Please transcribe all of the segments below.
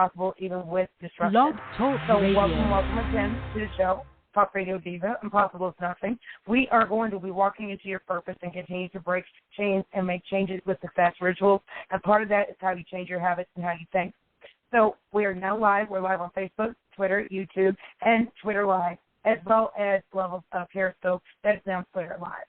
possible even with disruption. Blog Talk Radio. Welcome again to the show, Talk Radio Diva, Impossible is Nothing. We are going to be walking into your purpose and continue to break chains and make changes with success rituals. And part of that is how you change your habits and how you think. So we are now live. We're live on Facebook, Twitter, YouTube, and Twitter Live, as well as levels of Periscope that is now Twitter Live.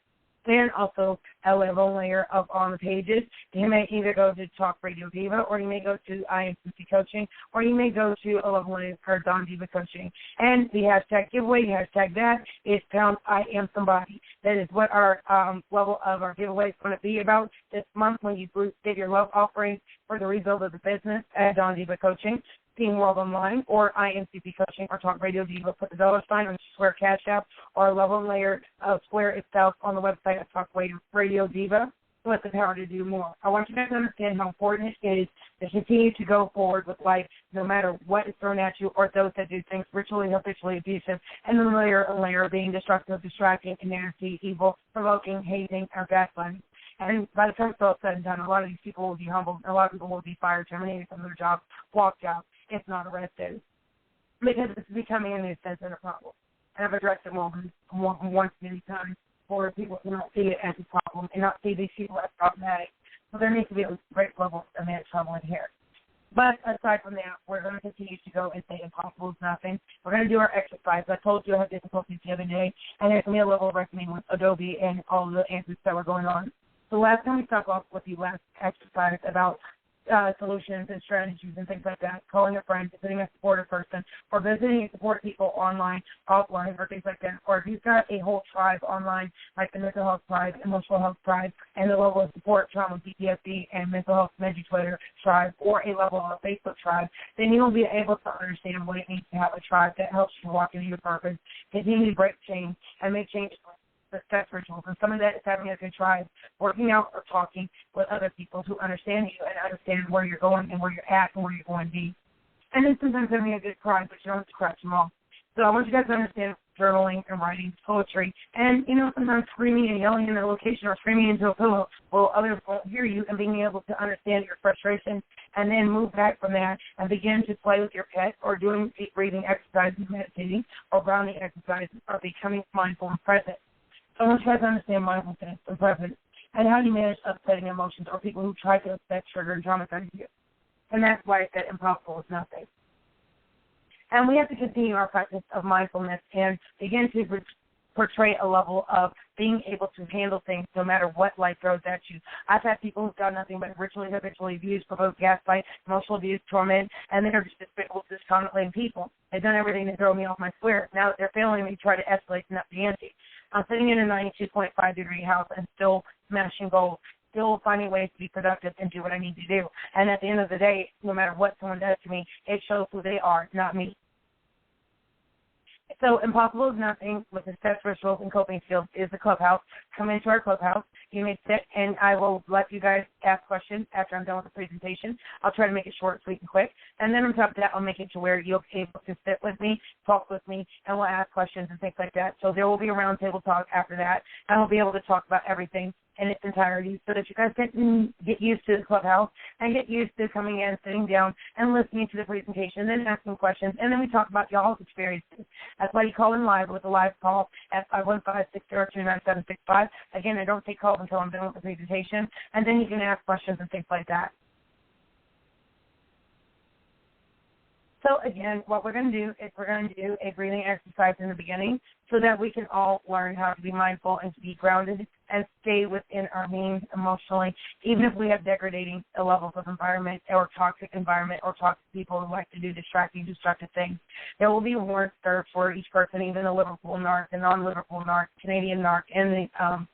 And also a level layer up on the pages. You may either go to Talk Radio Diva, or you may go to IMCC Coaching, or you may go to a level layer for Don Diva Coaching. And the hashtag giveaway, hashtag that, is pound I am somebody. That is what our level of our giveaway is going to be about this month when you give your love offering for the rebuild of the business at Don Diva Coaching, Team World Online, or IMCP Coaching, or Talk Radio Diva. Put the $ sign on Square Cash App or a level layer of Square itself on the website at Talk Radio Diva with the power to do more. I want you guys to understand how important it is to continue to go forward with life no matter what is thrown at you or those that do things ritually, habitually abusive, and then a layer of being destructive, distracting, nasty, evil, provoking, hating, or gaslighting. And by the time it's all said and done, a lot of these people will be humbled. A lot of people will be fired, terminated from their jobs, walked out, if not arrested, because it's becoming a nuisance and a problem. And I've addressed it once many times for people to not see it as a problem and not see these people as problematic. So there needs to be a great level of trouble in here. But aside from that, we're going to continue to go and say impossible is nothing. We're going to do our exercise. I told you I had difficulties the other day, and there's going to be a level of reckoning with Adobe and all the answers that were going on. So last time we talked with you last exercise about solutions and strategies and things like that, calling a friend, visiting a supportive person, or visiting and support people online, offline, or things like that. Or if you've got a whole tribe online, like the mental health tribe, emotional health tribe, and the level of support, trauma, PTSD, and mental health Twitter tribe, or a level of Facebook tribe, then you'll be able to understand what it means to have a tribe that helps you walk into your purpose, continue to break chains, and make changes success rituals. And some of that is having a good tribe, working out or talking with other people who understand you and understand where you're going and where you're at and where you're going to be. And then sometimes having a good tribe, but you don't have to scratch them all. So I want you guys to understand journaling and writing, poetry, and, sometimes screaming and yelling in a location or screaming into a pillow while others won't hear you, and being able to understand your frustration and then move back from that and begin to play with your pet or doing deep breathing exercises, meditating, or grounding exercises, or becoming mindful and present. So I want you guys to understand mindfulness and presence and how you manage upsetting emotions or people who try to upset, trigger, and traumatize you. And that's why I said impossible is nothing. And we have to continue our practice of mindfulness and begin to portray a level of being able to handle things no matter what life throws at you. I've had people who've done nothing but ritually, habitually abuse, provoke, gaslight, emotional abuse, torment, and they're just despicable, disconsolate people. They've done everything to throw me off my square. Now that they're failing me, try to escalate and up the ante. I'm sitting in a 92.5-degree house and still smashing goals, still finding ways to be productive and do what I need to do. And at the end of the day, no matter what someone does to me, it shows who they are, not me. So Impossible is Nothing with the steps, rituals, and coping skills is the clubhouse. Come into our clubhouse. You may sit, and I will let you guys ask questions after I'm done with the presentation. I'll try to make it short, sweet, and quick. And then on top of that, I'll make it to where you'll be able to sit with me, talk with me, and we'll ask questions and things like that. So there will be a roundtable talk after that, and we'll be able to talk about everything in its entirety so that you guys can get used to the clubhouse and get used to coming in, sitting down, and listening to the presentation, then asking questions, and then we talk about y'all's experiences. That's why you call in live with a live call at 515-602-9765. Again, I don't take calls until I'm done with the presentation, and then you can ask questions and things like that. So, again, what we're going to do is we're going to do a breathing exercise in the beginning so that we can all learn how to be mindful and to be grounded and stay within our means emotionally, even if we have degrading levels of environment or toxic environment or toxic people who like to do destructive things. There will be warrants served for each person, even the Liverpool narc, the non-Liverpool narc, Canadian narc, and the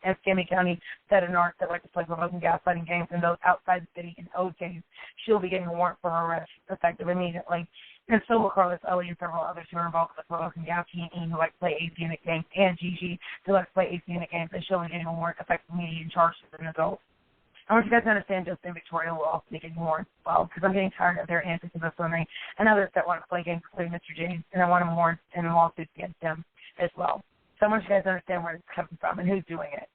Escambia County set of narcs that like to play provoking gaslighting games, and those outside the city in ode games. She'll be getting a warrant for her arrest effective immediately. And so will Carlos Ellie and several others who are involved with the provoking gaslighting who like to play ACN games, and Gigi who like to play ACN games, and she'll be getting a warrant effective immediately and charged as an adult. I want you guys to understand Justin and Victoria will also be getting warrants as well, because I'm getting tired of their antics and swimming and others that want to play games, including Mr. James, and I want them warrants and lawsuits against them as well. So I want you guys to understand where it's coming from and who's doing it.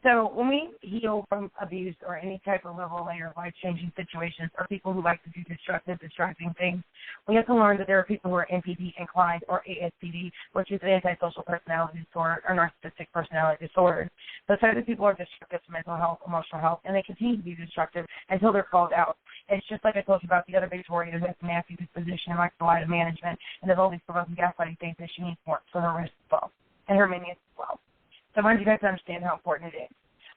So when we heal from abuse or any type of level layer life-changing situations or people who like to do destructive, distracting things, we have to learn that there are people who are NPD inclined or ASPD, which is an antisocial personality disorder or narcissistic personality disorder. Those types of people are destructive to mental health, emotional health, and they continue to be destructive until they're called out. It's just like I told you about the other Victoria who has a nasty disposition, likes a lot of management, and does all these provoking gaslighting things that she needs more for her risk as well, and her minions as well. So I want you guys to understand how important it is.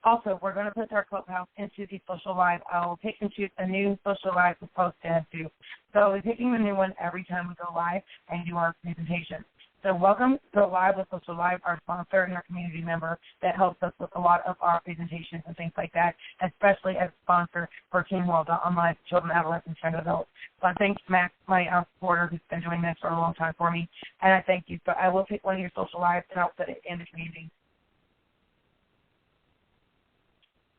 Also, we're going to put our Clubhouse into the social live. I will pick and choose a new social live to post to head to. So we're picking a new one every time we go live and do our presentation. So welcome to Live with Social Live, our sponsor and our community member that helps us with a lot of our presentations and things like that, especially as a sponsor for Teen World Online Children, Adolescents, and Adults. So I thank Max, my supporter, who's been doing this for a long time for me, and I thank you. So I will pick one of your social lives and I'll put it in the community.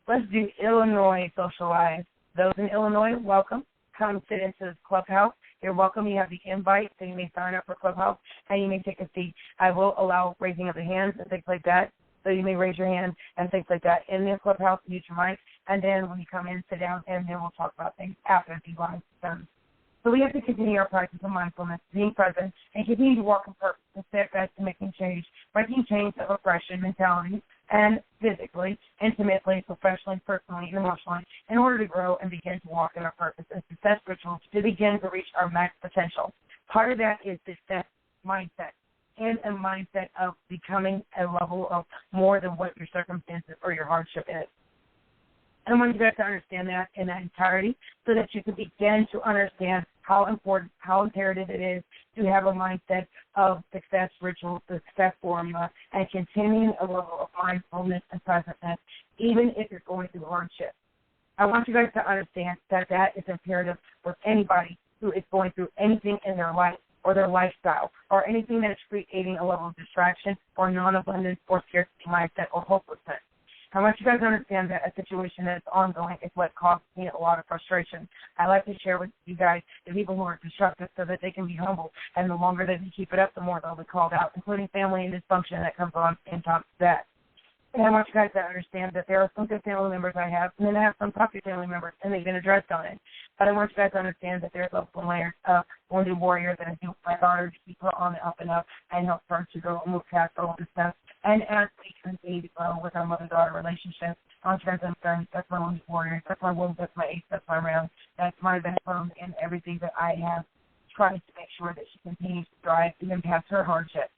Let's do Illinois Social Live. Those in Illinois, welcome. Come sit into this Clubhouse. You're welcome. You have the invite, so you may sign up for Clubhouse, and you may take a seat. I will allow raising of the hands and things like that, so you may raise your hand and things like that in the Clubhouse, mute your mic, and then when you come in, sit down, and then we'll talk about things after the live is done. So we have to continue our practice of mindfulness, being present, and continue to walk in purpose and steadfast to making change, breaking chains of oppression mentality, and physically, intimately, professionally, personally, and emotionally, in order to grow and begin to walk in our purpose and success rituals to begin to reach our max potential. Part of that is success mindset and a mindset of becoming a level of more than what your circumstances or your hardship is. I want you guys to understand that in that entirety so that you can begin to understand how important, how imperative it is to have a mindset of success rituals, the success formula, and continuing a level of mindfulness and presentness, even if you're going through hardship. I want you guys to understand that that is imperative for anybody who is going through anything in their life or their lifestyle or anything that is creating a level of distraction or non-abundance or scarcity mindset or hopelessness. I want you guys to understand that a situation that is ongoing is what causes me a lot of frustration. I like to share with you guys the people who are destructive so that they can be humble, and the longer they keep it up, the more they'll be called out, including family and dysfunction that comes on in top of that. And I want you guys to understand that there are some good family members I have, and then I have some toxic family members, and they've been addressed on it. But I want you guys to understand that there's levels and layers of wounded warrior that I do my daughter to keep her on the up and up and help her to go move past all this stuff. And as we continue to grow with our mother-daughter relationship, I'm transcendent. That's my wounded warrior. That's my wound. That's my ace. That's my round. That's my backbone and everything that I have tried to make sure that she continues to thrive even past her hardship.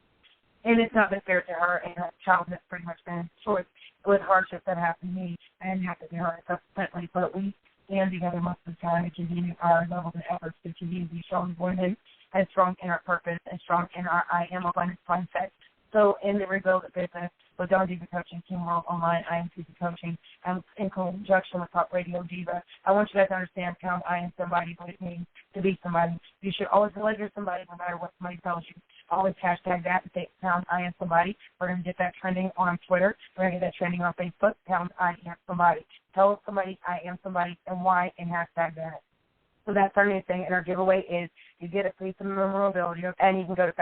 And it's not been fair to her, and her childhood has pretty much been short with hardships that happened to me and happened to her subsequently. But we stand together most of the time and continue our levels and efforts to continue to be strong women and strong in our purpose and strong in our I am abundance mindset. So in the Rebuild the Business with Don Diva Coaching, Teen World Online, I am Susie Coaching, and in conjunction with Top Radio Diva, I want you guys to understand how I am somebody, what it means to be somebody. You should always feel like you're somebody no matter what somebody tells you. Always hashtag that and say, pound I am somebody. We're going to get that trending on Twitter. We're going to get that trending on Facebook, pound I am somebody. Tell somebody I am somebody and why, and hashtag that. So that's our new thing, and our giveaway is you get a free memorability, and you can go to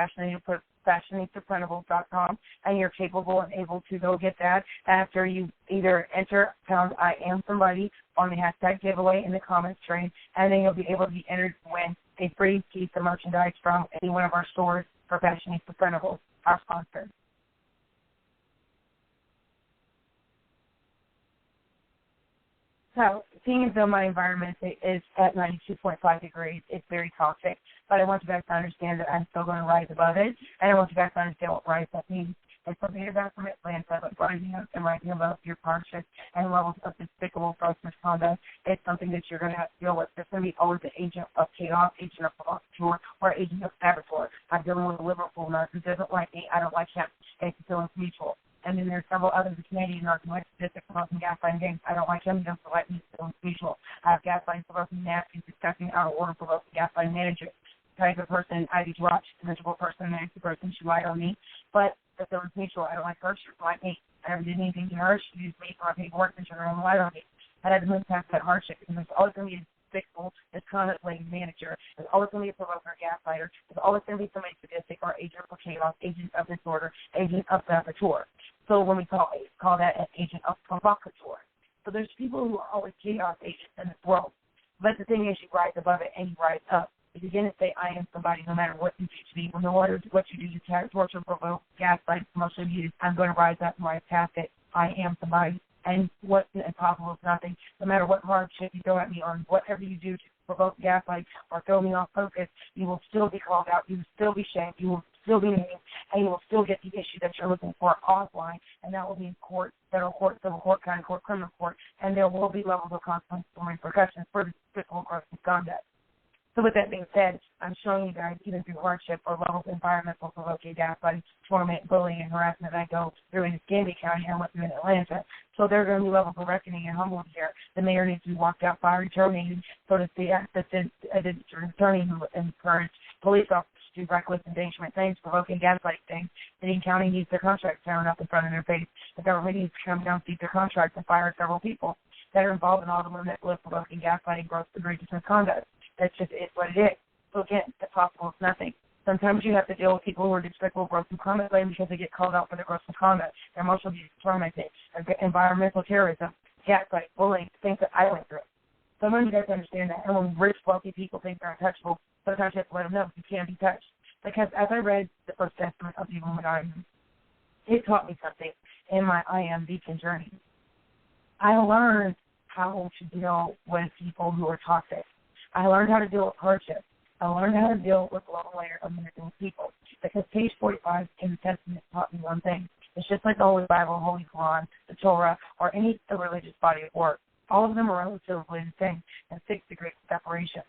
fashionistaprintables.com, and you're capable and able to go get that after you either enter pound I am somebody on the hashtag giveaway in the comments string, and then you'll be able to be entered to win a free piece of merchandise from any one of our stores for Fashionista Printables, our sponsor. So, seeing as though my environment is at 92.5 degrees, it's very toxic, but I want you guys to understand that I'm still going to rise above it, and I want you guys to understand what rise up means. It's something about commitment, but rising up and rising above your hardships and levels of despicable, gross misconduct. It's something that you're going to have to deal with. There's going to be always an agent of chaos, agent of provocateur, or agent of saboteur. I'm dealing with a Liverpool nurse who doesn't like me. I don't like him. It's feelings mutual. And then there's several others, the Canadian narcissistic promoting gaslighting games. I don't like him. He doesn't like me. So it's mutual. I have gaslighting provoking nasty, disgusting, out of order provoking gaslighting manager. Type of person, Ivy Watch, the miserable person, nasty person. She lied on me. But if there was mutual, I don't like her. She doesn't like me. I never did anything to her. She used me for my paperwork and she ran lied on me. I had to move past that hardship because there's always going to be a despicable, misconduct-laden manager. There's always going to be a provoker, gaslighter. There's always going to be somebody sadistic or agent of chaos, agent of disorder, agent of saboteur. So when we call that an agent of provocateur. So there's people who are always chaos agents in this world. But the thing is, you rise above it and you rise up. If you begin to say, I am somebody, no matter what you do to me, no matter what you do to torture, provoke, gaslight, emotionally abuse, I'm going to rise up and rise past it. I am somebody. And what's impossible is nothing. No matter what hardship you throw at me or whatever you do to provoke, gaslight, or throw me off focus, you will still be called out. You will still be shamed. You will still be named. And you will still get the issue that you're looking for offline. And that will be in court, federal court, civil court, county court, criminal court. And there will be levels of consequences and repercussions for the physical gross misconduct. So with that being said, I'm showing you guys, even through hardship or levels of environmental provoking, gaslighting, torment, bullying, and harassment I go through in Escambia County and went through in Atlanta. So there are going to be levels of reckoning and humbling here. The mayor needs to be walked out, fired, terminated. So does the assistant attorney who encouraged police officers to do reckless endangerment things, provoking, gaslighting things. The Dean County needs their contracts thrown up in front of their face. The government needs to come down, seize their contracts, and fire several people that are involved in all the manipulative, provoking, gaslighting, gross, egregious misconduct. That's just what it is. So again, the possible is nothing. Sometimes you have to deal with people who are despicable, gross misconduct because they get called out for their gross misconduct, their emotional abuse, tormenting, environmental terrorism, gaslight, bullying, things that I went through. Sometimes you guys understand that. And when rich, wealthy people think they're untouchable, sometimes you have to let them know you can't be touched. Because as I read the First Testament of the Woman I Am, it taught me something in my I Am Beacon journey. I learned how to deal with people who are toxic. I learned how to deal with hardship. I learned how to deal with a long layer of manipulative people. Because page 45 in the Testament taught me one thing. It's just like the Holy Bible, Holy Quran, the Torah, or any religious body of work. All of them are relatively the same and 6 degrees of separation.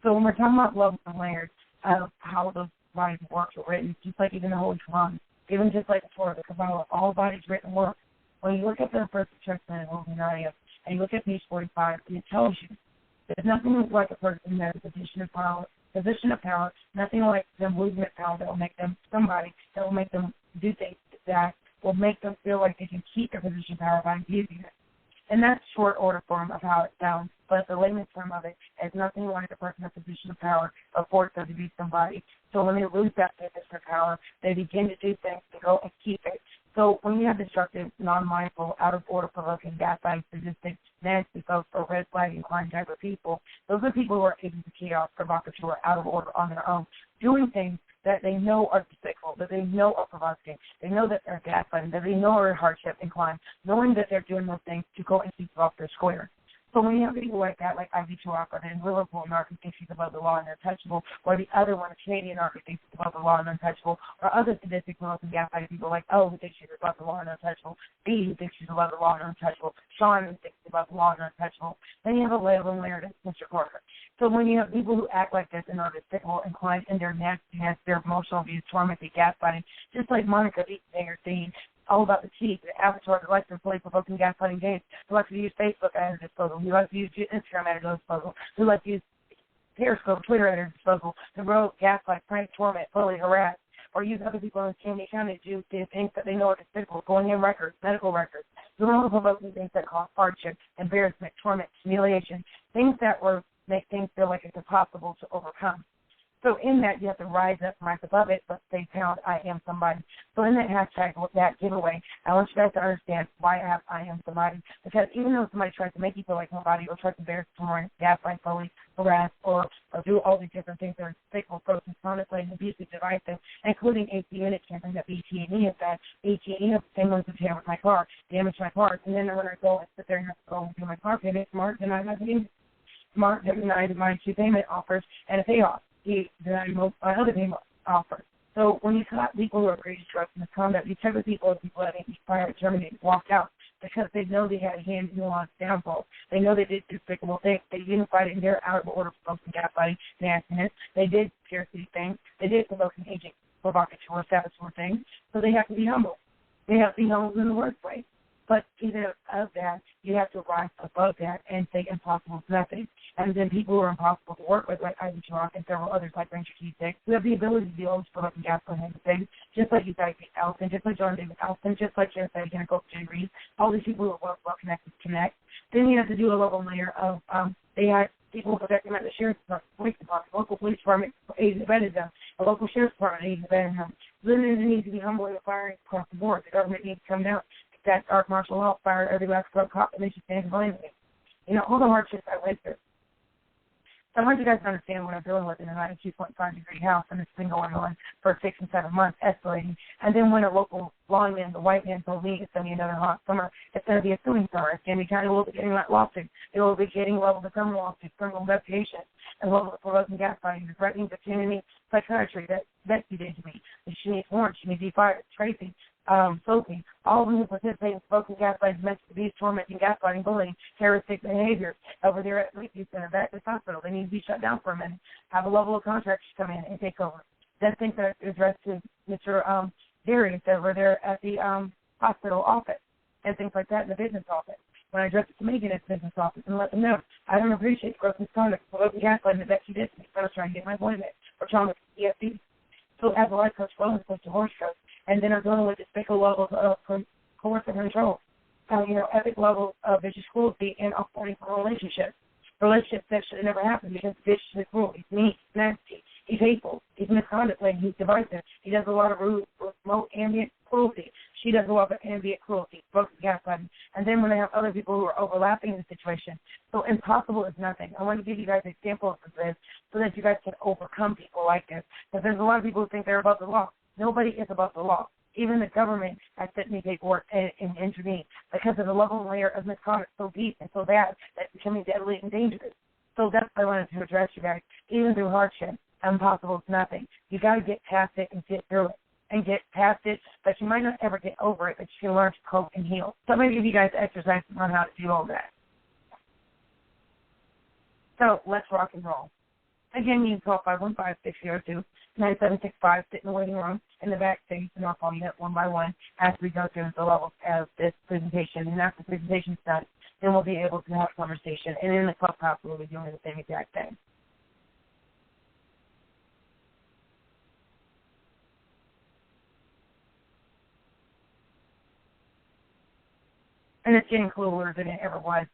So when we're talking about levels and layers of how those bodies of work are written, just like even the Holy Quran, even just like the Torah, the Kabbalah, all bodies written work. When you look at the First Testament of Obadiah and you look at page 45, it tells you there's nothing like a person that is a position of power, nothing like them losing their power that will make them somebody, that will make them do things that will make them feel like they can keep their position of power by abusing it. And that's short order form of how it sounds, but the layman's term of it is nothing like a person in a position of power or force them to be somebody. So when they lose that position of power, they begin to do things to go and keep it. So when you have destructive, non-mindful, out-of-order, provoking, gaslighting, sadistic, nasty folks, or red flag inclined type of people, those are people who are agents of chaos, provocateur, out of order on their own, doing things that they know are despicable, that they know are provoking, they know that they're gaslighting, that they know are hardship inclined, knowing that they're doing those things to go and keep off their square. So when you have people like that, like Ivy Chewbacca, and Liverpool narc thinks she's above the law and untouchable, or the other one, a Canadian narc thinks she's above the law and untouchable, or other sadistic and gaslighting people like, oh, who thinks she's above the law and untouchable, B, who thinks she's above the law and untouchable, Sean, who thinks she's above the law and untouchable, then you have a level and layer to Mr. Corker. So when you have people who act like this and are despicable, inclined in their nastiness, their emotional abuse, tormented, gaslighting, just like Monica Singer saying, all about the cheat, the avatar that likes to play provoking, gaslighting games, who likes to use Facebook at her disposal, who likes to use Instagram at her disposal, who likes to use Periscope, Twitter at her disposal, to grow, gaslight, prank, torment, bully, harass, or use other people in Candy County to do things that they know are despicable, going in records, medical records, doing all the provoking things that cause hardship, embarrassment, torment, humiliation, things that will make things feel like it's impossible to overcome. So in that, you have to rise up, rise above it, but stay found, I am somebody. So in that hashtag, that giveaway, I want you guys to understand why I have I am somebody. Because even though somebody tries to make you feel like nobody or tries to embarrass someone, gaslight, bully, harass, or do all these different things that are despicable, gross, misconduct, abusive, divisive, including AC unit camping that BT&E has done. BT&E has the same ones that have with my car, damage my car. And then when I go and sit there and have to go and do my car payment, Smart denied my payment. Smart denied my 2 payment offers and a payoff. He denied my other payment offer. So when you got people who are egregious drugs and misconduct, you check with people as people that may be fired, terminated, walked out, because they know they had a hand in the law's downfall. They know they did despicable things. They unified in their out-of-order provoking, gaslighting, nastiness. They did scarcity things. They did provoking, agent, provocateur, saboteur things. So they have to be humble. They have to be humble in the workplace. But either of that, you have to rise above that and say impossible is nothing. And then people who are impossible to work with, like Ivy Chewbacca and several others like Ranger T6, who have the ability to deal with provoking, gaslighting things, just like you guys, Allison, just like John David Allison, just like Jennifer and Coach Jay Reed, all these people who are well connected to connect. Then you have to do a level layer of they had people protecting at the sheriff's department, police department, local police department, aiding and abetting them, a local sheriff's department, aiding and abetting them, Then there needs to be humbling and firing across the board. The government needs to come down. That dark martial law fired every last drug cop, and they should stand blaming me. You know, all the hardships I went through. So I want you guys to understand what I'm dealing with in a 92.5-degree house, and it's been going on for 6 and 7 months, escalating. And then when a local lawman, the white man, told me it's going to be another hot summer, it's going to be a suing summer. It's going to be kind of a little bit getting that lawsuit. It will be getting level to criminal lawsuits, criminal investigation, and level to provoking gaslighting, the threatening to me psychiatry that Betsy did to me. She needs warrants. She needs to be fired. Tracy. Sophie, all of them who participate in smoking, gaslighting, domestic abuse, tormenting, gaslighting, bullying, terroristic behavior over there at Lakeview Center, back at this hospital. They need to be shut down for a minute. Have a level of contractors come in and take over. Then things that are addressed to Mr. Darius over there at the hospital office and things like that in the business office. When I address it to Megan at the business office and let them know, I don't appreciate gross misconduct, provoking gaslighting that she did to me. I was trying to get my appointment for trauma EFD. So as a life coach, wellness coach, divorce coach, and then I'm dealing with despicable levels of coercive control, epic levels of vicious cruelty and offboarding from relationships. Relationships that should have never happened because vicious and cruel. He's mean, he's nasty, he's hateful, he's misconducting, he's divisive. He does a lot of rude, remote, ambient cruelty. She does a lot of ambient cruelty, broken gaslighting. And then when they have other people who are overlapping in the situation, so impossible is nothing. I want to give you guys examples of this so that you guys can overcome people like this. Because there's a lot of people who think they're above the law. Nobody is above the law. Even the government has sent me paperwork and intervened because of the level and layer of misconduct so deep and so bad that it's becoming deadly and dangerous. So that's what I wanted to address you guys. Even through hardship, impossible is nothing. You got to get past it and get through it. And get past it, but you might not ever get over it, but you can learn to cope and heal. So I'm going to give you guys exercises on how to do all that. So let's rock and roll. Again, you can call 515-602-9765, sit in the waiting room in the back stage, and I'll call you up one by one as we go through the levels of this presentation. And after the presentation's done, then we'll be able to have a conversation. And in the clubhouse, we'll be doing the same exact thing. And it's getting cooler than it ever was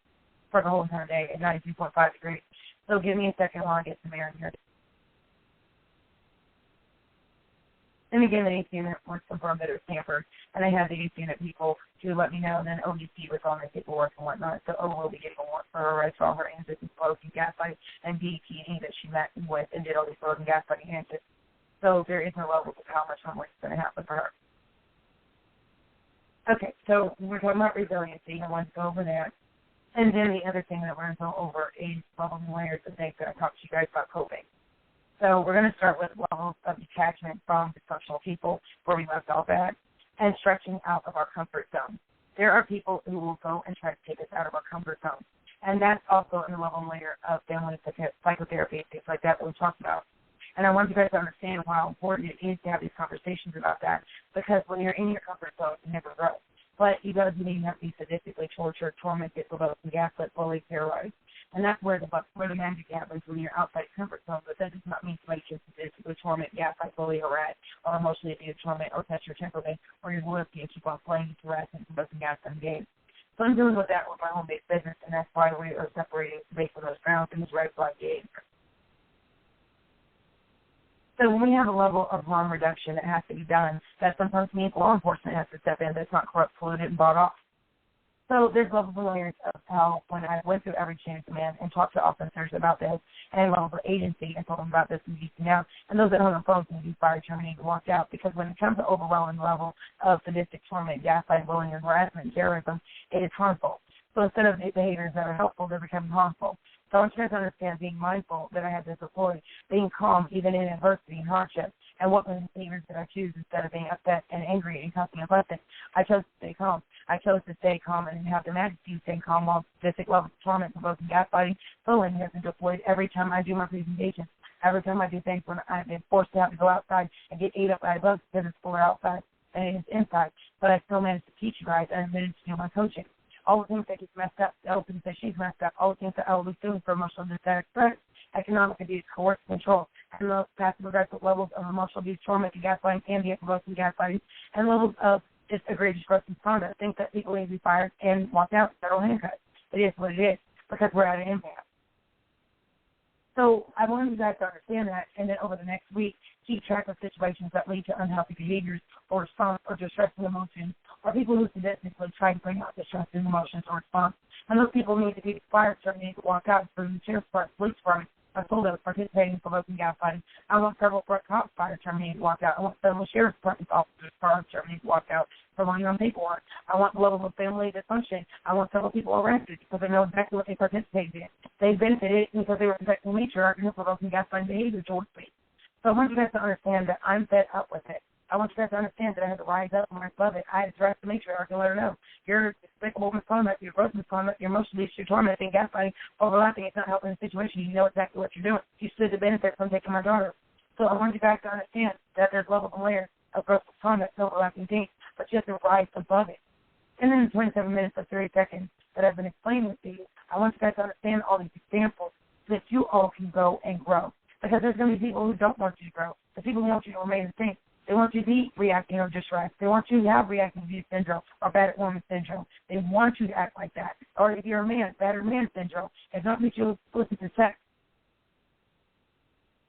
for the whole entire day at 92.5 degrees. So give me a second while I get some air in here. And again, the AC unit was confirmed that it was tampered, and I had the AC unit people to let me know, and then ODC was on their paperwork and whatnot, so O will be getting a warrant for her arrest for all her antics and smoking gaslighting and DPE that she met with and did all these smoking gaslighting antics. So there is no level of how much homework is going to happen for her. Okay, so we're talking about resiliency. I want to go over that. And then the other thing that we're going to go over is levels and layers of things that I talked to you guys about coping. So we're going to start with levels of detachment from dysfunctional people, where we left off at, and stretching out of our comfort zone. There are people who will go and try to take us out of our comfort zone. And that's also in the level and layer of family psychotherapy and things like that we talked about. And I want you guys to understand how important it is to have these conversations about that, because when you're in your comfort zone, you never grow. But you guys need to have to be sadistically tortured, tormented, provoked, and gaslit, bullied, terrorized. And that's where the magic happens when you're outside your comfort zone. But that does not mean somebody can sadistically torment, gaslight, bully, harass, or emotionally abuse, torment, or test your temperament, or your loyalty, and keep on playing these harassment, provoking, gaslighting games. So I'm dealing with that with my home-based business, and that's why we are separated based on those grounds and these red flag games. So when we have a level of harm reduction that has to be done, that sometimes means law enforcement has to step in that's not corrupt, polluted, and bought off. So there's levels and layers of how when I went through every chain of command and talked to officers about this, and levels of agency and told them about this and used now, and those that hung on phones and be fired, terminated, walked out, because when it comes to overwhelming level of sadistic torment, gaslighting, bullying, and harassment, and terrorism, it is harmful. So instead of behaviors that are helpful, they're becoming harmful. So I want you guys to understand being mindful that I have this deployed, being calm even in adversity and hardship, and what behaviors did I choose instead of being upset and angry and cussing and fussing. I chose to stay calm. I chose to stay calm and have the majesty of staying calm while sadistic levels of torment, provoking, gaslighting, bullying has been deployed every time I do my presentations, every time I do things when I've been forced to have to go outside and get ate up by bugs because it's fuller outside than it is inside. But I still managed to teach you guys and I managed to do my coaching. All the things that get messed up, all the things that she's messed up, all the things that I was doing for emotional distress, economic abuse, coercive control, and those passive-aggressive levels of emotional abuse, torment, gaslighting, ambient, provoking, gaslighting, and levels of just egregious gross misconduct. Things that people need to be fired and walked out, federal handcuffs. It is what it is, because we're at an impasse. So I want you guys to understand that, and then over the next week, keep track of situations that lead to unhealthy behaviors or response or distressing emotions, or people who sadistically try to bring out distressing emotions or response. And those people need to be fired, so they need to walk out through the sheriff's department, police department. I told them participating in provoking gaslighting. I want several cops fired, terminated, to walk out. I want several sheriff's department officers fired, terminated, to walk out for lying on paperwork. I want levels of family dysfunction. I want several people arrested because they know exactly what they participated in. They benefited because they were protecting nature and provoking gaslighting behavior towards me. So I want you guys to understand that I'm fed up with it. I want you guys to understand that I had to rise up and rise above it. I had to address the matriarch and let her know. You're despicable misconduct, you're gross misconduct, you're emotionally abuse, you're tormenting, gaslighting, overlapping. It's not helping the situation. You know exactly what you're doing. You stood to benefit from taking my daughter. So I want you guys to understand that there's levels and layers of gross misconduct, overlapping things, but you have to rise above it. And then in 27 minutes or 30 seconds that I've been explaining to you, I want you guys to understand all these examples so that you all can go and grow. Because there's going to be people who don't want you to grow. The people who want you to remain the same. They want you to be reacting or distressed. They want you to have reactive abuse syndrome or battered woman syndrome. They want you to act like that. Or if you're a man, battered man syndrome. It's not that you listen to sex.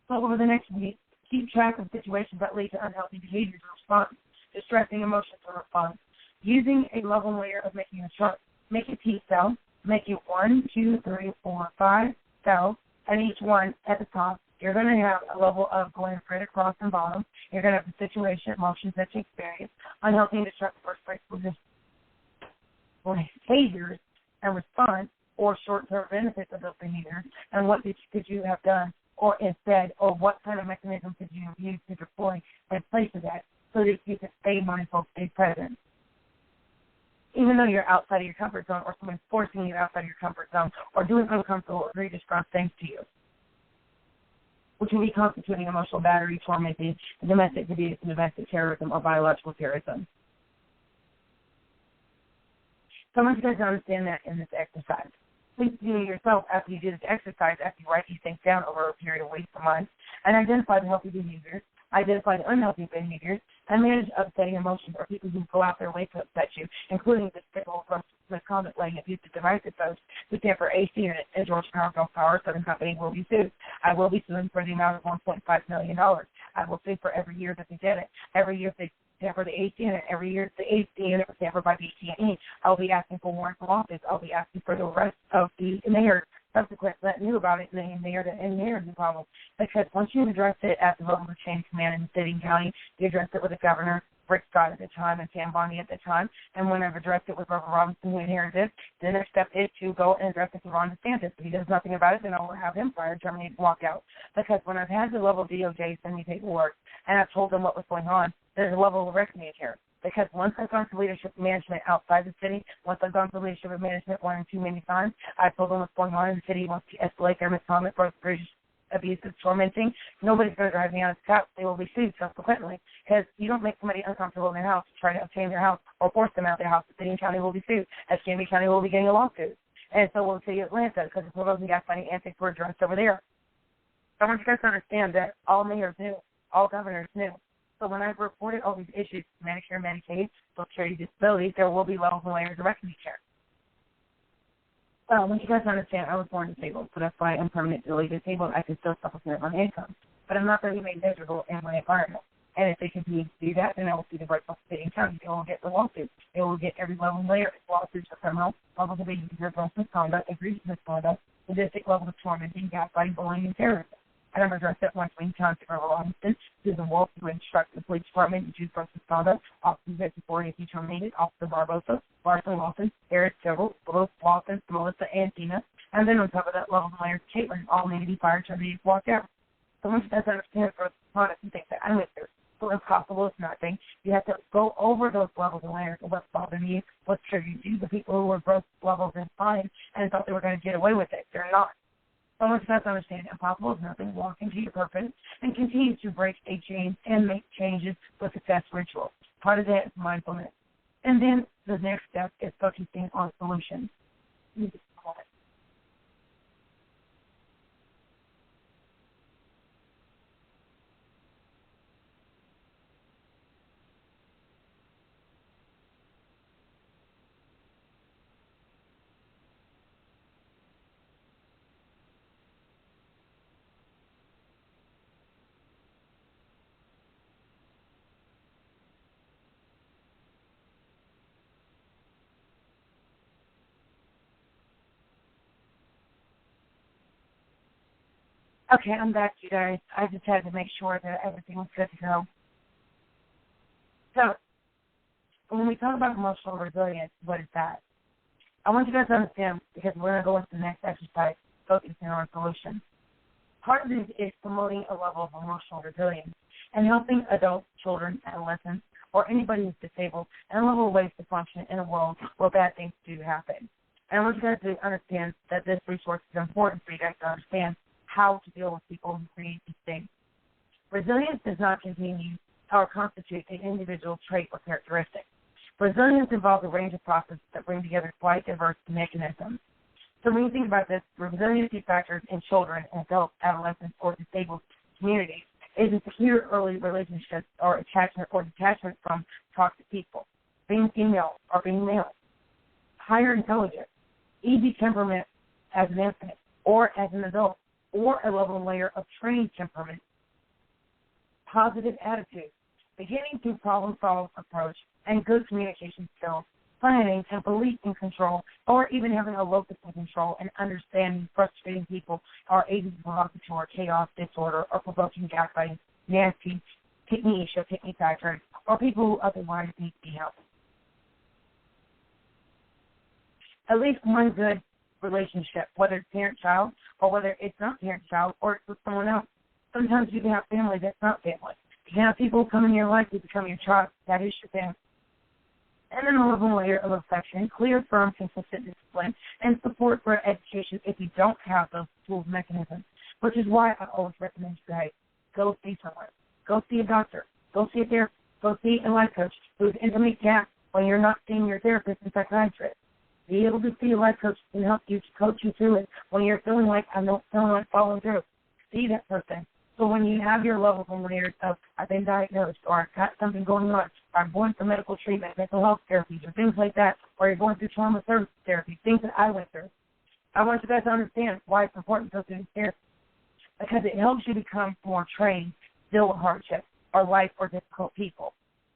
So over the next week, keep track of situations that lead to unhealthy behaviors or response, distressing emotions or response, using a level layer of making a chart. Make a T cell. Make it 1, 2, 3, 4, 5 cells, and each one at the top. You're going to have a level of going straight across and bottom. You're going to have the situation, emotions that you experience, unhealthy and destructive behaviors and response or short-term benefits of those behaviors, and what could you have done or instead, or what kind of mechanism could you have used to deploy in place of that so that you can stay mindful, stay present. Even though you're outside of your comfort zone or someone's forcing you outside of your comfort zone or doing uncomfortable or egregious gross things to you, which will be constituting emotional battery, tormenting, domestic abuse, domestic terrorism, or biological terrorism. So I want you guys to understand that in this exercise. Please do yourself after you do this exercise, after you write these things down over a period of weeks or months, and identify the healthy behaviors, identify the unhealthy behaviors, and manage upsetting emotions or people who go out their way to upset you, including the despicable misconduct, laying abusive devices folks who stand for AC Unit and Georgia Power, Gulf Power, Southern Company will be sued. I will be suing for the amount of $1.5 million. I will sue for every year that they did it. Every year they stand for the AC Unit. Every year the AC Unit was stand for by BT&E. I'll be asking for warrant of office. I'll be asking for the arrest of the mayor subsequent that knew about it, and the mayor is the problem. Because once you address it at the level of chain command in the city and county, you address it with the governor, Rick Scott at the time, and Sam Bondi at the time, and when I've addressed it with Reverend Robinson, who inherited it, the next step is to go and address it with Ron DeSantis. If he does nothing about it, then I will have him fired, terminated, walk out. Because when I've had the level of DOJ send me paperwork, and I've told them what was going on, there's a level of reckoning here. Because once I've gone to leadership management outside the city, once I've gone to leadership management one or too many times, I've told them what's going on in the city, wants to escalate their misconduct for abusive, tormenting. Nobody's going to drive me out of the cops. They will be sued subsequently. Because you don't make somebody uncomfortable in their house to try to obtain their house or force them out of their house. The city and county will be sued. Escambia County will be getting a lawsuit. And so will the city of Atlanta because the proposing gaslighting antics were addressed over there. So I want you guys to understand that all mayors knew, all governors knew. So when I've reported all these issues, Medicare, Medicaid, Social Security, disability, there will be levels and layers of reckoning here. Well, when you guys understand, I was born disabled, so that's why I'm permanently disabled. I can still supplement my income. But I'm not going to be made miserable in my environment. And if they continue to do that, then I will see the right of the city and county. They will get the lawsuits. They will get every level and layer of lawsuits for criminal, levels of behavior, gross misconduct, egregious misconduct, sadistic levels of tormenting, gaslighting, bullying, and terrorism. And I'm addressed at once when county for Robinson, Susan Wolf, who instructs the police department to choose gross misconduct, Officer Victor Ford, if he terminated, Officer Barbosa, Larson Lawson, Eric Civil, Willis Lawson, Melissa, and Tina. And then on top of that, level and layers, Caitlin, all need to be fired, terminated, walk out. So once you guys understand gross misconduct and things that I went through, so impossible it's nothing. You have to go over those levels and layers of what's bothering you, what's triggered you. The people who were gross levels and fine and thought they were going to get away with it, they're not. So once you guys understand impossible is nothing, walk into your purpose and continue to break a chain and make changes with success ritual. Part of that is mindfulness. And then the next step is focusing on solutions. Okay, I'm back, you guys. I just had to make sure that everything was good to go. So, when we talk about emotional resilience, what is that? I want you guys to understand, because we're going to go into the next exercise, focusing on solutions. Part of it is promoting a level of emotional resilience and helping adults, children, adolescents, or anybody who's disabled in a level of ways to function in a world where bad things do happen. And I want you guys to understand that this resource is important for you guys to understand how to deal with people who create these things. Resilience does not contain or constitute an individual trait or characteristic. Resilience involves a range of processes that bring together quite diverse mechanisms. So when you think about this, resiliency factors in children, adults, adolescents, or disabled communities is a secure early relationships or detachment from toxic people, being female or being male, higher intelligence, easy temperament as an infant or as an adult, or a level layer of trained temperament, positive attitude, beginning to problem-solve approach, and good communication skills, planning and belief in control, or even having a locus of control and understanding frustrating people or agents of provocative or chaos, disorder, or provoking gaslighting, nasty, pick-me issue, pick-me factor, or people who otherwise need to be helped. At least one good relationship, whether it's parent-child or whether it's not parent-child or it's with someone else. Sometimes you can have family that's not family. You can have people come in your life who become your child. That is your family. And then a level layer of affection, clear, firm, consistent discipline, and support for education if you don't have those tools mechanisms, which is why I always recommend you guys go see someone. Go see a doctor. Go see a therapist. Go see a life coach who's intimate gaps when you're not seeing your therapist and psychiatrist. Be able to see a life coach and help you to coach you through it when you're feeling like I'm not feeling like following through. See that person. So when you have your levels and layers of I've been diagnosed or I've got something going on, or I'm going through medical treatment, mental health therapies, or things like that, or you're going through trauma service therapy, things that I went through, I want you guys to understand why it's important to go through this therapy. Because it helps you become more trained to deal with hardship or life or difficult people.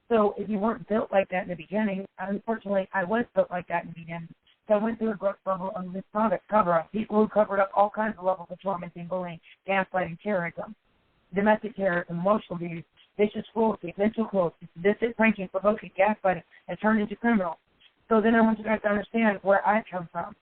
So if you weren't built like that in the beginning, unfortunately, I was built like that in the beginning. So I went through a growth level of this product cover-up, people who covered up all kinds of levels of tormenting, bullying, gaslighting, terrorism, domestic terrorism, emotional abuse, vicious cruelty, mental cruelty, sadistic, pranking, provoking, gaslighting, and turned into criminals. So then I want you guys to understand where I come from.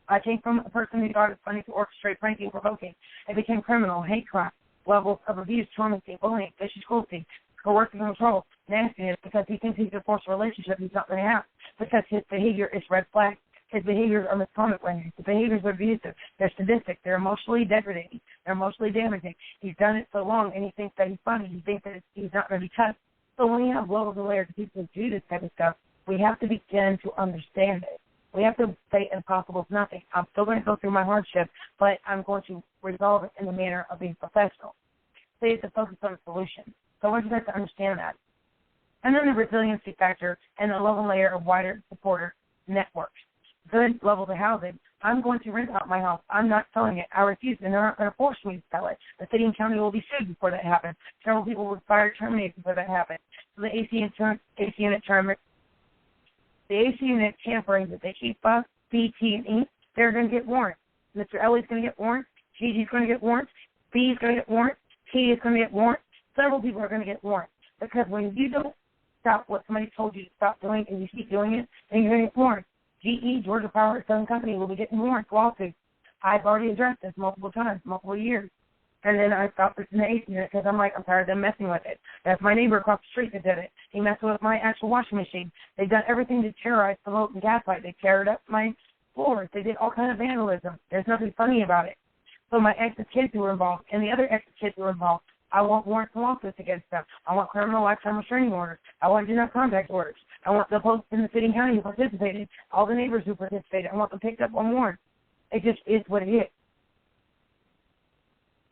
I came from a person who thought it was funny to orchestrate pranking, provoking. It became criminal, hate crime, levels of abuse, tormenting, bullying, vicious cruelty, coercive control, nastiness, because he thinks he can force a relationship he's not going to have, because his behavior is red flag. His behaviors are misconduct language. His behaviors are abusive. They're sadistic. They're emotionally degrading. They're emotionally damaging. He's done it so long, and he thinks that he's funny. He thinks that he's not going to be touched. So when we have levels and layers of people who do this type of stuff, we have to begin to understand it. We have to say impossible is nothing. I'm still going to go through my hardship, but I'm going to resolve it in the manner of being professional. So you have to focus on the solution. So I want you guys to understand that. And then the resiliency factor and the level layer of wider supporter networks. Good level to housing. I'm going to rent out my house. I'm not selling it. I refuse, and they're not going to force me to sell it. The city and county will be sued before that happens. Several people were fired, terminated before that happens. So the AC unit tampering that they keep us, BT&E, they're going to get warrants. Mr. Ellie's going to get warrants. Gigi's going to get warrants. B's going to get warrants. T is going to get warrants. Several people are going to get warrants. Because when you don't stop what somebody told you to stop doing and you keep doing it, then you're going to get warrants. GE, Georgia Power, Southern Company will be getting warrants, lawsuits. I've already addressed this multiple times, multiple years. And then I stopped this in the AC unit because I'm tired of them messing with it. That's my neighbor across the street that did it. He messed with my actual washing machine. They've done everything to terrorize, promote, and gaslight. They teared up my floors. They did all kinds of vandalism. There's nothing funny about it. So my ex's kids who were involved and the other ex's kids who were involved, I want warrants and lawsuits against them. I want criminal lifetime restraining orders. I want do not contact orders. I want the folks in the city and county who participated, all the neighbors who participated. I want them picked up on warrants. It just is what it is.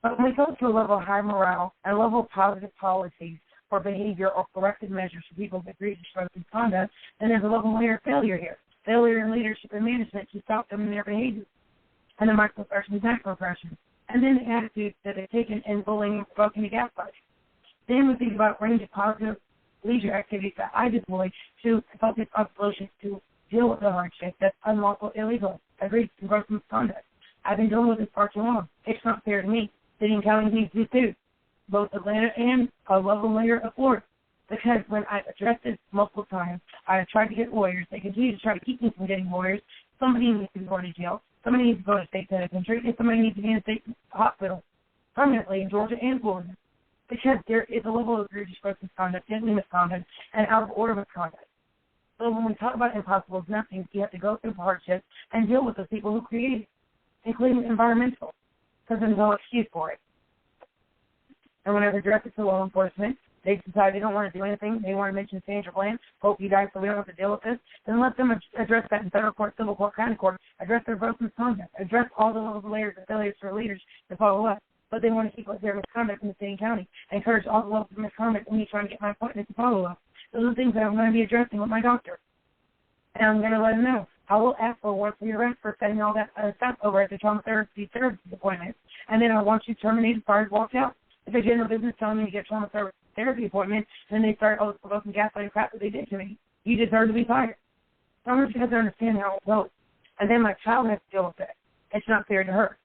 But when we go to a level of high morale and a level of positive policies for behavior or corrective measures for people that agree to destructive conduct, then there's a level layer of failure here. Failure in leadership and management to stop them in their behavior. And the microaggressions, macroaggressions. And then the attitudes that are taken in bullying and provoking and gaslighting. Then we think about a range of positive leisure activities that I deploy to focus on solutions to deal with the hardship that's unlawful, illegal, egregious, and gross misconduct. I've been dealing with this far too long. It's not fair to me. city and county needs to do, both Atlanta and a level layer of Florida. Because when I addressed this multiple times, I tried to get lawyers. They continue to try to keep me from getting lawyers. Somebody needs to be going to jail. Somebody needs to go to state penitentiary. And somebody needs to be in a state hospital permanently in Georgia and Florida. Because there is a level of egregious gross misconduct, deadly misconduct, and out-of-order misconduct. So when we talk about impossible as nothing, you have to go through hardships and deal with the people who created it, including environmental, because there's no excuse for it. And when I address it to law enforcement, they decide they don't want to do anything. They want to mention Sandra Bland, hope you die so we don't have to deal with this. Then let them address that in federal court, civil court, county court, address their gross misconduct, address all the levels of layers of failures for leaders to follow up. But they want to keep up their misconduct in the state and county, encourage all the levels of misconduct in me trying to get my appointment to follow up. Those are the things that I'm going to be addressing with my doctor. And I'm going to let them know. I will ask for one for your rent for setting all that stuff over at the trauma therapy appointment. And then I want you terminated, fired, walked out. If they did no business telling me to get trauma therapy appointment, then they start, oh, provoking gaslighting crap that they did to me. You deserve to be fired. So I want you guys to understand how it goes. And then my child has to deal with it. It's not fair to her.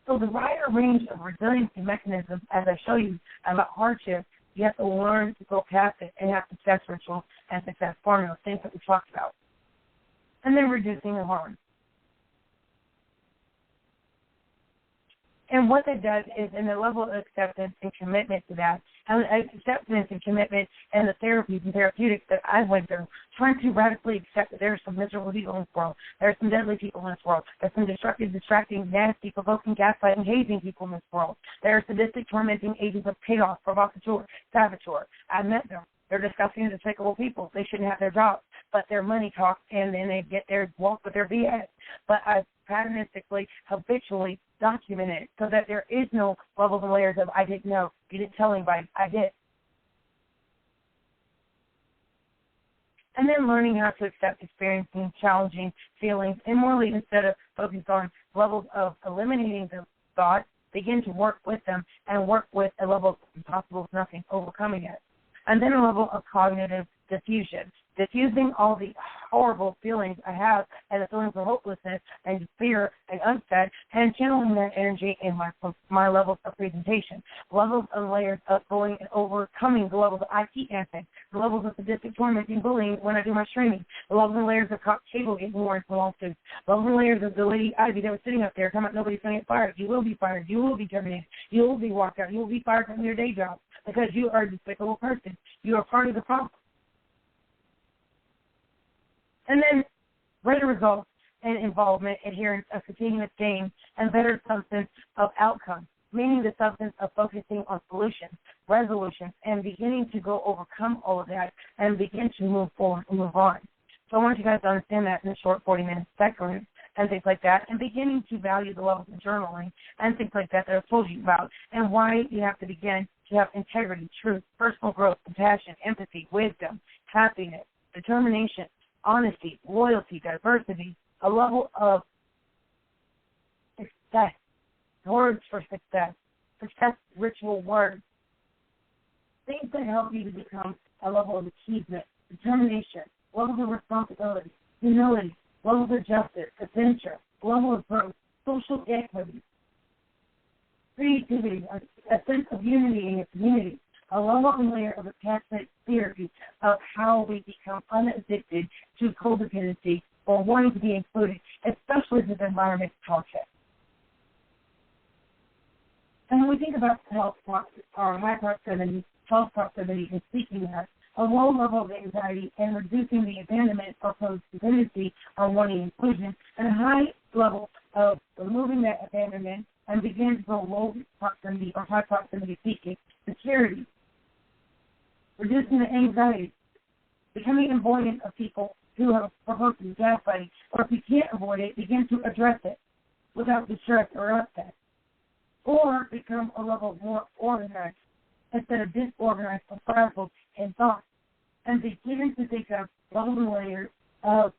So the wider range of resiliency mechanisms, as I show you about hardship, you have to learn to go past it and have success rituals and success formulas, things that we talked about. And then reducing the harm. And what that does is in the level of acceptance and commitment to that, and acceptance and commitment and the therapies and therapeutics that I went through, trying to radically accept that there are some miserable people in this world, there are some deadly people in this world, there are some destructive, distracting, nasty, provoking, gaslighting, hazing people in this world, there are sadistic, tormenting agents of chaos, provocateur, saboteur. I met them. They're disgusting and despicable people. They shouldn't have their jobs, but their money talks, and then they get their walk with their BS. But I patternistically, habitually document it so that there is no levels and layers of I didn't know, you didn't tell anybody, I did. And then learning how to accept experiencing challenging feelings and morally instead of focused on levels of eliminating the thought, begin to work with them and work with a level of impossible nothing, overcoming it. And then a level of cognitive diffusion, diffusing all the horrible feelings I have and the feelings of hopelessness and fear and upset and channeling that energy in my levels of presentation, levels and layers of going and overcoming the levels of IT dancing, the levels of sadistic tormenting bullying when I do my streaming, the levels and layers of cable getting warrants for lawsuits, levels and layers of the lady Ivy that was sitting up there talking about nobody's going to get fired. You will be fired. You will be terminated. You will be walked out. You will be fired from your day job because you are a despicable person. You are part of the problem. And then greater results and involvement, adherence, a continuous gain, and better substance of outcome, meaning the substance of focusing on solutions, resolutions, and beginning to go overcome all of that and begin to move forward and move on. So I want you guys to understand that in a short 40-minute segment and things like that, and beginning to value the levels of journaling and things like that I've told you about, and why you have to begin to have integrity, truth, personal growth, compassion, empathy, wisdom, happiness, determination, honesty, loyalty, diversity, a level of success, words for success ritual words, things that help you to become a level of achievement, determination, levels of responsibility, humility, levels of justice, adventure, level of growth, social equity, creativity, a sense of unity in your community, a level and layer of attachment therapy of how we become unaddicted to codependency or wanting to be included, especially if the environment is toxic. And when we think about health or high proximity, health proximity and seeking that, a low level of anxiety and reducing the abandonment or codependency on wanting inclusion, and a high level of removing that abandonment and begin to go low proximity or high proximity seeking, security, reducing the anxiety, becoming avoidant of people who have provoked you gaslighting, or if you can't avoid it, begin to address it without distress or upset, or become a level more organized instead of disorganized or frazzled in thought, and begin to think of levels and layers of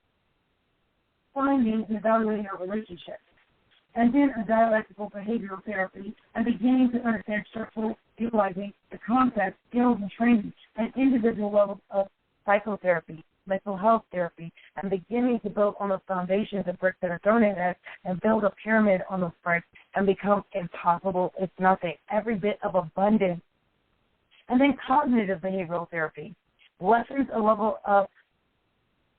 finding and evaluating our relationships. And then a dialectical behavioral therapy, and beginning to understand structural utilizing the concepts, skills, and training, and individual levels of psychotherapy, mental health therapy, and beginning to build on those foundations and bricks that are thrown at us and build a pyramid on those bricks and become impossible is nothing. Every bit of abundance. And then cognitive behavioral therapy lessens a level of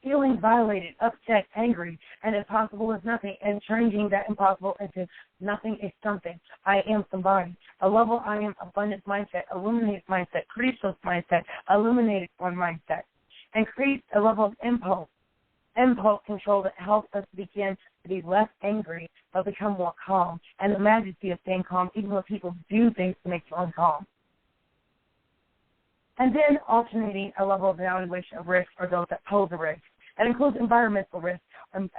feeling violated, upset, angry, and impossible is nothing, and changing that impossible into nothing is something. I am somebody. A level I am abundance mindset, illuminated mindset, creative mindset, illuminated one mindset, and create a level of impulse control that helps us begin to be less angry but become more calm, and the majesty of staying calm even when people do things to make you uncalm. And then alternating a level of evaluation of risk for those that pose a risk. That includes environmental risk and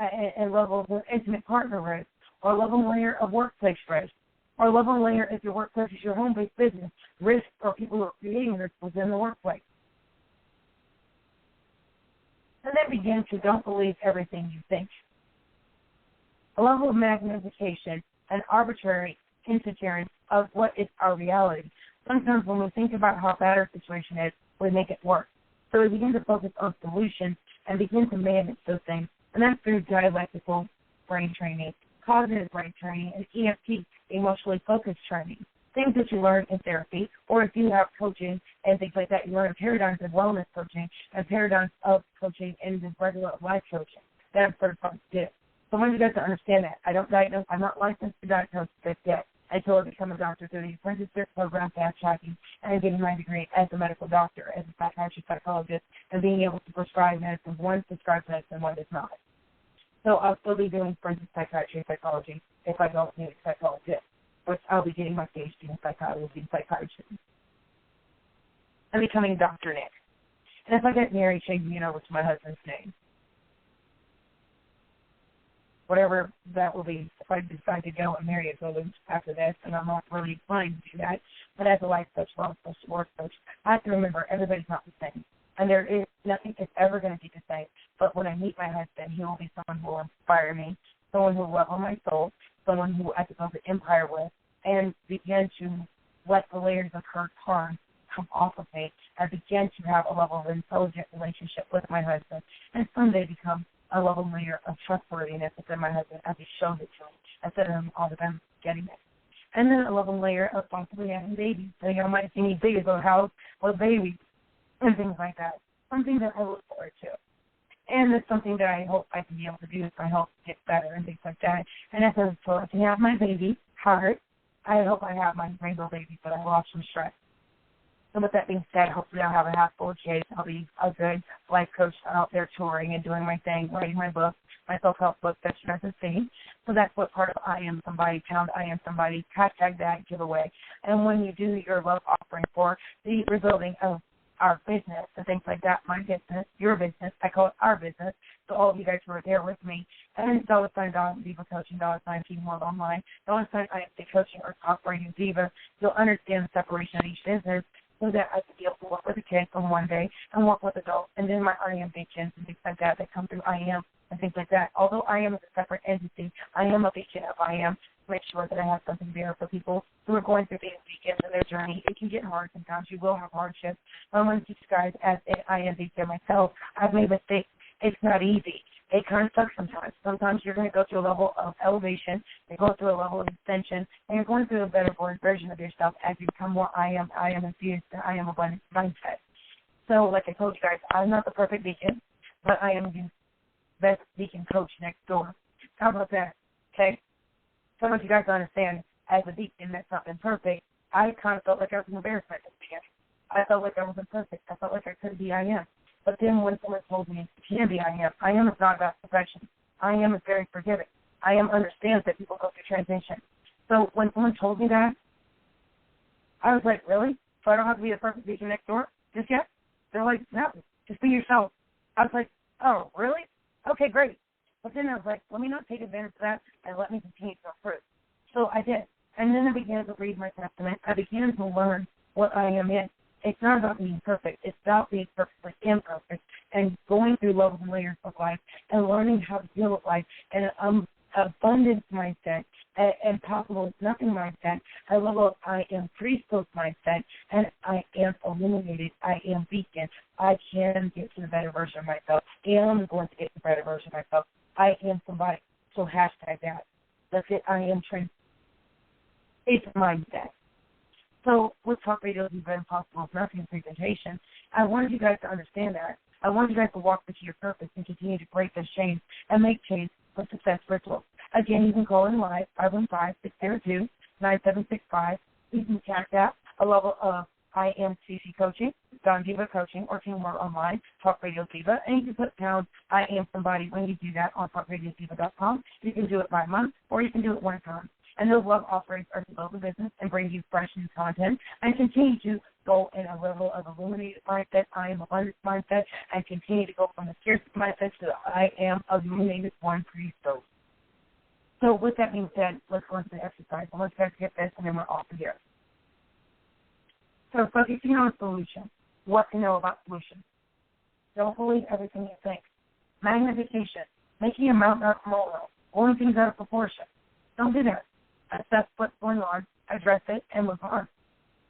levels of intimate partner risk, or a level layer of workplace risk, or a level layer if your workplace is your home-based business, risk for people who are creating risk within the workplace. And then begin to don't believe everything you think. A level of magnification and arbitrary interference of what is our reality. Sometimes when we think about how bad our situation is, we make it worse. So we begin to focus on solutions and begin to manage those things. And that's through dialectical brain training, cognitive brain training, and EFT, emotionally focused training. Things that you learn in therapy, or if you have coaching and things like that, you learn paradigms of wellness coaching and paradigms of coaching in the regular life coaching that I'm certified to do. So I want you guys to understand that. I don't diagnose. I'm not licensed to diagnose this yet. Until I become a doctor through the apprenticeship program, fast tracking, and getting my degree as a medical doctor, as a psychiatrist, psychologist, and being able to prescribe medicine. One prescribes medicine, one does not. So I'll still be doing forensic psychiatry and psychology if I don't need a psychologist, which I'll be getting my PhD in psychology and psychiatry. I'm becoming a doctor next. And if I get married, changing it over to my husband's name. Whatever that will be, if I decide to go and marry a village after this, and I'm not really inclined to do that, but as a life coach, love coach, work coach, I have to remember everybody's not the same. And there is nothing is ever going to be the same. But when I meet my husband, he will be someone who will inspire me, someone who will level my soul, someone who I can build an empire with, and begin to let the layers of hurt harm come off of me, and begin to have a level of intelligent relationship with my husband, and someday become a level layer of trustworthiness within my husband as he shows it to me, instead of all the time getting it. And then a level layer of possibly having babies. So you might see me big as a house with babies and things like that. Something that I look forward to. And it's something that I hope I can be able to do if my health gets better and things like that. And as I can have my baby, Heart, I hope I have my rainbow baby, but I lost some stress. So with that being said, hopefully I'll have a half full of kids. I'll be a good life coach out there touring and doing my thing, writing my book, my self-help book that you guys have seen. So that's what part of I Am Somebody, pound I Am Somebody, hashtag that giveaway. And when you do your love offering for the rebuilding of our business and things like that, my business, your business, I call it our business, so all of you guys who are there with me, and $sign Diva Coaching, $sign Team World Online, $sign I Am Coaching or Talk Radio Diva, you'll understand the separation of each business, so that I could be able to work with the kids on one day and work with adults, and then my I Am beacons and things like that come through I Am and things like that. Although I Am is a separate entity, I am a beacon of I Am to make sure that I have something there for people who are going through these beacons in their journey. It can get hard sometimes. You will have hardships. I want to teach you guys as an I Am beacon myself. I've made mistakes. It's not easy. It kind of sucks sometimes. Sometimes you're going to go through a level of elevation, you're going through a level of ascension, and you're going through a better version of yourself as you become more I Am infused, and I Am abundant mindset. So, like I told you guys, I'm not the perfect beacon, but I am the best beacon coach next door. How about that? Okay? So I want you guys to understand, as a beacon that's not been perfect, I kind of felt like I was an embarrassment at the beginning. I felt like I wasn't perfect. I felt like I couldn't be I Am. But then when someone told me it can be I Am is not about perfection. I Am is very forgiving. I Am understands that people go through transition. So when someone told me that, I was like, really? So I don't have to be the perfect beacon next door just yet? They're like, no, just be yourself. I was like, oh, really? Okay, great. But then I was like, let me not take advantage of that and let me continue to improve. So I did. And then I began to read my testament. I began to learn what I Am is. It's not about being perfect. It's about being perfectly imperfect and going through levels and layers of life and learning how to deal with life in an abundance mindset and possible is nothing mindset, a level of I am priesthood mindset, and I am illuminated, I am beacon. I can get to the better version of myself. I am going to get to the better version of myself. I am somebody. So hashtag that. That's it. I am trained. It's mindset. So with Talk Radio Diva and Possible Nothing presentation, I wanted you guys to understand that. I wanted you guys to walk into your purpose and continue to break this chain and make change with success rituals. Again, you can call in live, 515-602-9765. You can check out a level of I Am CC Coaching, Don Diva Coaching, or Teamwork Online, Talk Radio Diva, and you can put down I Am Somebody when you do that on talkradiodiva.com. You can do it by month, or you can do it one time. And those love offerings are to build a business and bring you fresh new content and continue to go in a level of illuminated mindset, I am abundance mindset, and continue to go from the scarcity mindset to the I am illuminated one priesthood. So with that being said, let's go into the exercise. I want you guys to get this, and then we're off of here. So focusing on solution, what to know about solution. Don't believe everything you think. Magnification, making your mountain out of molehill, blowing things out of proportion. Don't do that. Assess what's going on, address it, and move on.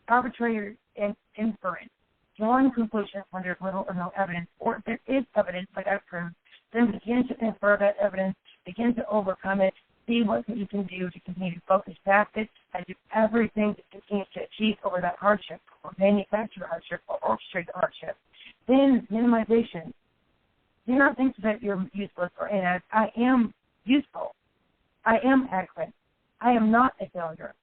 Arbitrary and inference, drawing conclusions when there's little or no evidence, or if there is evidence, like I've proved, then begin to infer that evidence, begin to overcome it, see what you can do to continue to focus past it, and do everything to continue to achieve over that hardship, or manufacture hardship, or orchestrate the hardship. Then minimization. Do not think that you're useless or inadequate. I am useful. I am adequate. I am not a failure.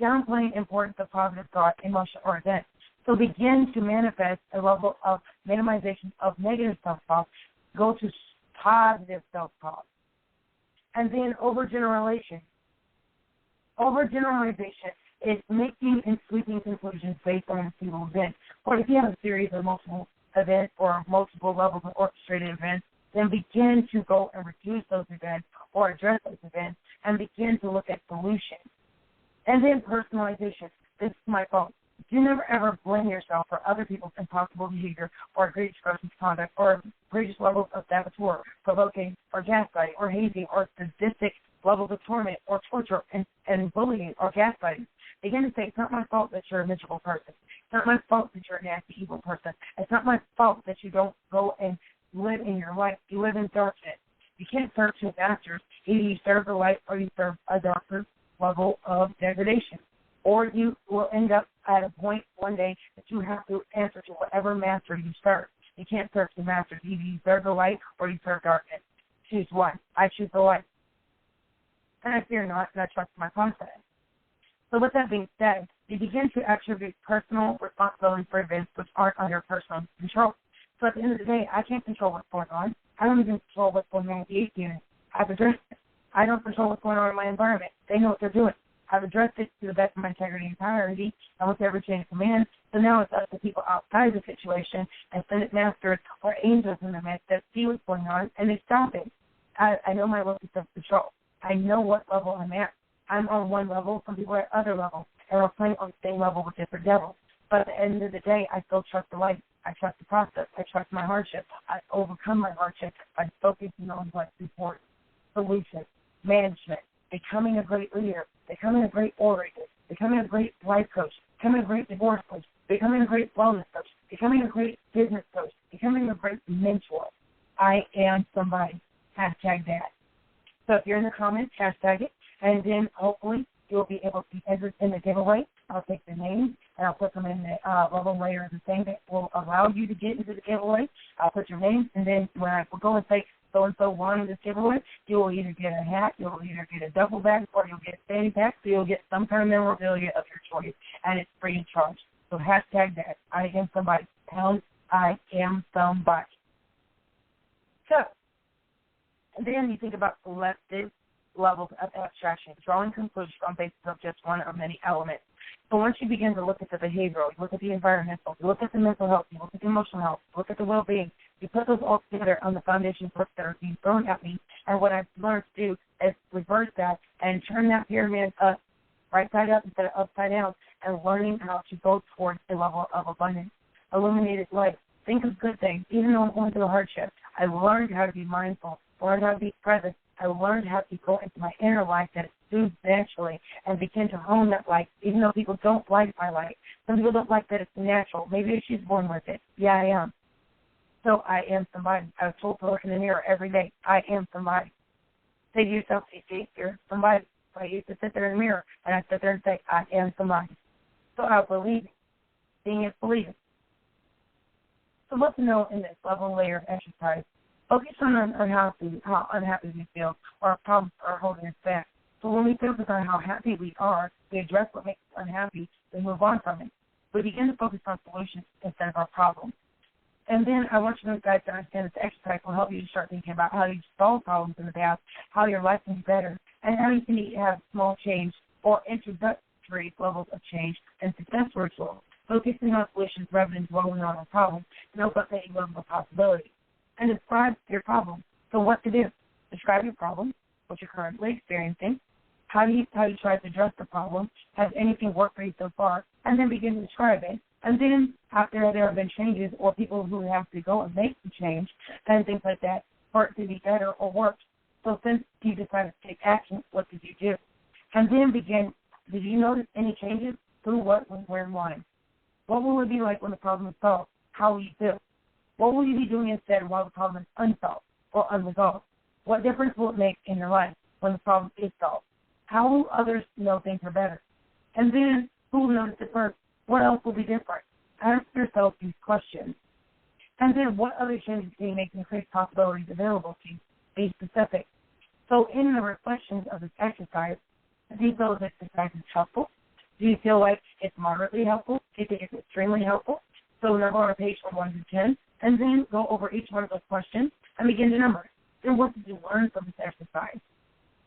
Downplaying importance of positive thought, emotion, or event. So begin to manifest a level of minimization of negative self-talk. Go to positive self-talk. And then overgeneralization. Overgeneralization is making and sweeping conclusions based on a single event. Or if you have a series of multiple events or multiple levels of orchestrated events, then begin to go and reduce those events or address those events and begin to look at solutions. And then personalization. This is my fault. Do never ever blame yourself for other people's impossible behavior or egregious gross misconduct or egregious levels of saboteur, provoking, or gaslighting, or hazing, or sadistic levels of torment or torture and bullying or gaslighting. Begin to say, it's not my fault that you're a miserable person. It's not my fault that you're a nasty, evil person. It's not my fault that you don't go and live in your life. You live in darkness. You can't serve two masters. Either you serve the light or you serve a darker level of degradation. Or you will end up at a point one day that you have to answer to whatever master you serve. You can't serve two masters. Either you serve the light or you serve darkness. Choose one. I choose the light. And I fear not, and I trust my confidence. So with that being said, you begin to attribute personal responsibility for events which aren't under personal control. So at the end of the day, I can't control what's going on. I don't even control what's going on with the 8th unit. I've addressed it. I don't control what's going on in my environment. They know what they're doing. I've addressed it to the best of my integrity and priority, and with every chain of command. So now it's up to people outside the situation and Senate masters or angels in the midst that see what's going on, and they stop it. I know my level of self-control. I know what level I'm at. I'm on one level, some people are at other levels, and we're playing on the same level with different devils. But at the end of the day, I still trust the light. I trust the process. I trust my hardship. I overcome my hardship by focusing on what's important. Solution, management, becoming a great leader, becoming a great orator, becoming a great life coach, becoming a great divorce coach, becoming a great wellness coach, becoming a great business coach, becoming a great mentor. I am somebody. Hashtag that. So if you're in the comments, hashtag it, and then hopefully you'll be able to enter in the giveaway. I'll take the names, and I'll put them in the level layer of the thing that will allow you to get into the giveaway. I'll put your names, and then when I will go and say so-and-so won this giveaway, you will either get a hat, you'll either get a duffel bag, or you'll get a fanny pack, so you'll get some kind of memorabilia of your choice, and it's free of charge. So hashtag that. I am somebody. Pound I am somebody. So, and then you think about selective levels of abstraction, drawing conclusions on basis of just one or many elements. So once you begin to look at the behavioral, you look at the environmental, you look at the mental health, you look at the emotional health, you look at the well-being, you put those all together on the foundation books that are being thrown at me, and what I've learned to do is reverse that and turn that pyramid up, right side up instead of upside down, and learning how to go towards a level of abundance, illuminated life. Think of good things. Even though I'm going through a hardship, I learned how to be mindful, learned how to be present, I learned how to go into my inner light that exudes naturally and begin to hone that light, even though people don't like my light. Some people don't like that it's natural. Maybe she's born with it. Yeah, I am. So I am somebody. I was told to look in the mirror every day. I am somebody. Say to yourself, CC, you're somebody. So I used to sit there in the mirror, and I sit there and say, I am somebody. So I believe it. Seeing is believing. So what to know in this level layer of exercise? Focus on how unhappy we feel, or our problems are holding us back. So when we focus on how happy we are, we address what makes us unhappy, we move on from it. We begin to focus on solutions instead of our problems. And then I want you guys to understand this exercise will help you to start thinking about how you solve problems in the past, how your life can be better, and how you can have small change or introductory levels of change and success rituals, focusing on solutions rather than dwelling on a problem to help up any level of possibility. And describe your problem. So what to do? Describe your problem, what you're currently experiencing, how you try to address the problem, has anything worked for you so far, and then begin to describe it. And then after there have been changes or people who have to go and make the change and things like that for it to be better or worse. So since you decided to take action, what did you do? And then did you notice any changes? Who, what, when, where, and why? What will it be like when the problem is solved? How will you feel? What will you be doing instead while the problem is unsolved or unresolved? What difference will it make in your life when the problem is solved? How will others know things are better? And then, who will notice it first? What else will be different? Ask yourself these questions. And then, what other changes can you make to increase possibilities available to you? Be specific. So, in the reflections of this exercise, do you feel this exercise is helpful? Do you feel like it's moderately helpful? Do you think it's extremely helpful? So, number on a page from 1 to 10, and then go over each one of those questions and begin to number. Then, what did you learn from this exercise?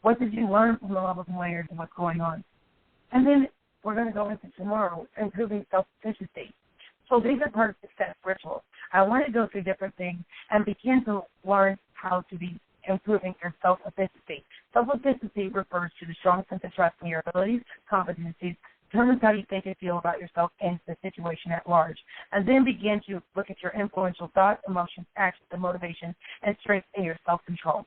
What did you learn from the levels and layers of what's going on? And then we're going to go into tomorrow, improving self-sufficiency. So these are part of success rituals. I want to go through different things and begin to learn how to be improving your self-efficacy. Self-efficacy refers to the strong sense of trust in your abilities, competencies, determines how you think and feel about yourself and the situation at large. And then begin to look at your influential thoughts, emotions, actions, and motivations, and strengths in your self-control.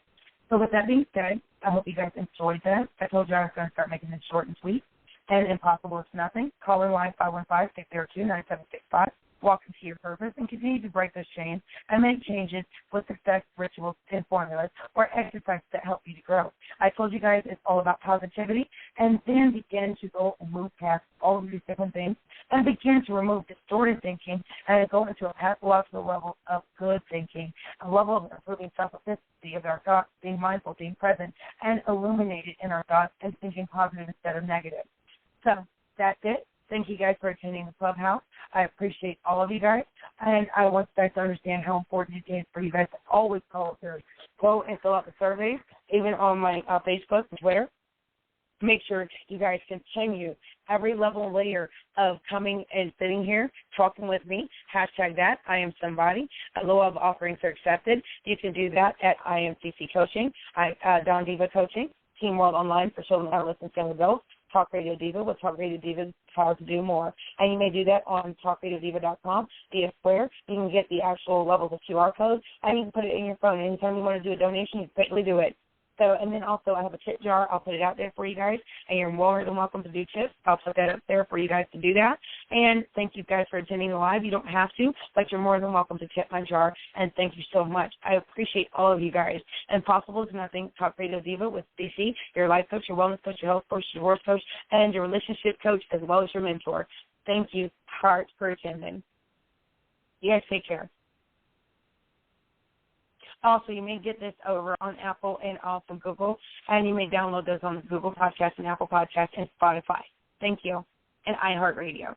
So with that being said, I hope you guys enjoyed that. I told you I was going to start making this short and sweet. And impossible is nothing. Call in line 515-602-9765. Walk into your purpose and continue to break those chains and make changes with success rituals and formulas or exercises that help you to grow. I told you guys it's all about positivity, and then begin to go and move past all of these different things and begin to remove distorted thinking and go into a pathological level of good thinking, a level of improving self-efficacy of our thoughts, being mindful, being present, and illuminated in our thoughts and thinking positive instead of negative. So that's it. Thank you guys for attending the clubhouse. I appreciate all of you guys, and I want you guys to understand how important it is for you guys to always go and fill out the surveys, even on my Facebook and Twitter. Make sure you guys continue every level and layer of coming and sitting here, talking with me. Hashtag that, I am somebody. Low of offerings are accepted. You can do that at IMCC Coaching, Don Diva Coaching, Team World Online for children, adolescents, and young adults. Talk Radio Diva with Talk Radio Diva's Power to Do More. And you may do that on talkradiodiva.com via Square. You can get the actual levels of QR codes, and you can put it in your phone. Anytime you want to do a donation, you can quickly do it. So, and then also I have a tip jar. I'll put it out there for you guys, and you're more than welcome to do tips. I'll put that up there for you guys to do that. And thank you guys for attending the live. You don't have to, but you're more than welcome to tip my jar, and thank you so much. I appreciate all of you guys. Impossible is nothing. Talk Radio Diva with CC, your life coach, your wellness coach, your health coach, your divorce coach, and your relationship coach, as well as your mentor. Thank you, heart, for attending. You guys take care. Also, you may get this over on Apple and also Google, and you may download those on Google Podcasts and Apple Podcasts and Spotify. Thank you, and iHeartRadio.